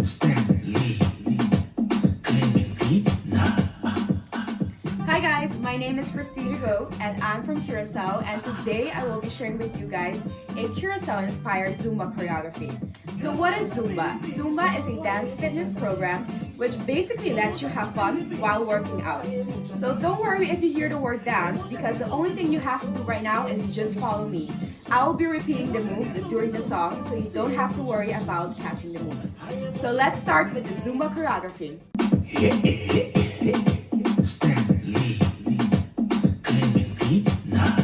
Stanley, Clementina. Hi guys, my name is Cristine Rigaud and I'm from Curaçao, and today I will be sharing with you guys a Curaçao-inspired Zumba choreography. So what is Zumba? Zumba is a dance fitness program which basically lets you have fun while working out. So don't worry if you hear the word dance, because the only thing you have to do right now is just follow me. I will be repeating the moves during the song, so you don't have to worry about catching the moves. So let's start with the Zumba choreography. Stanley, Clementina.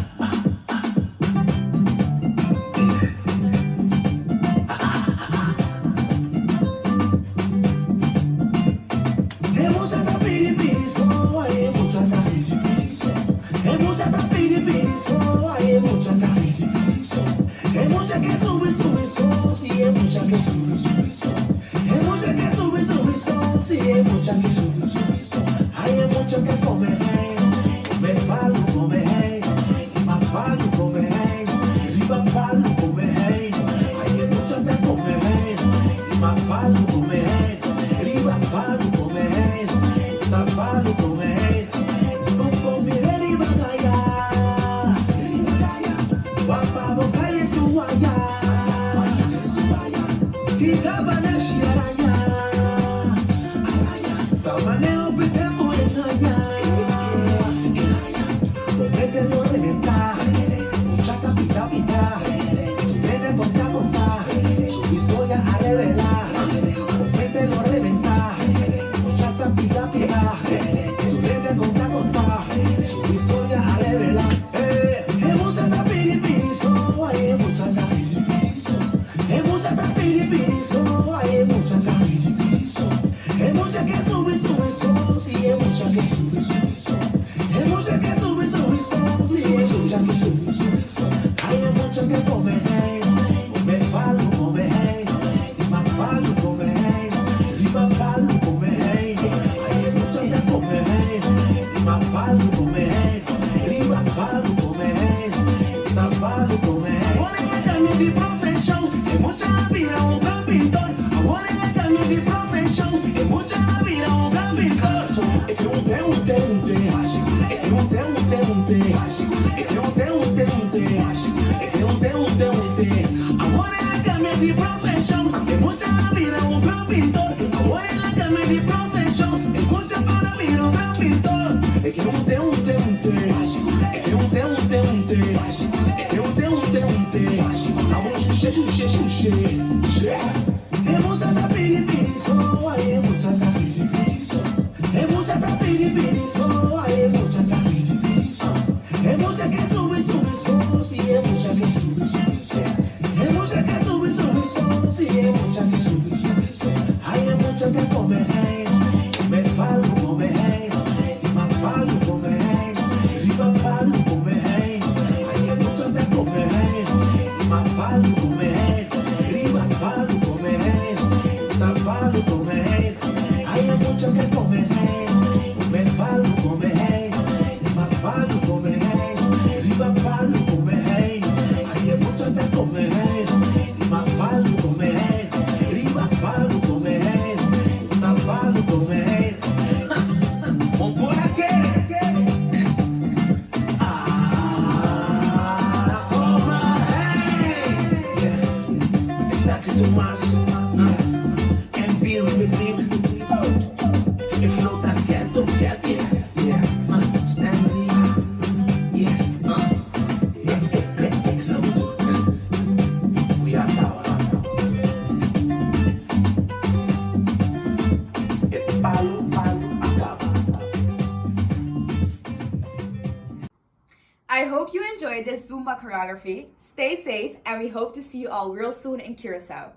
I hope you enjoyed this Zumba choreography. Stay safe, and we hope to see you all real soon in Curaçao.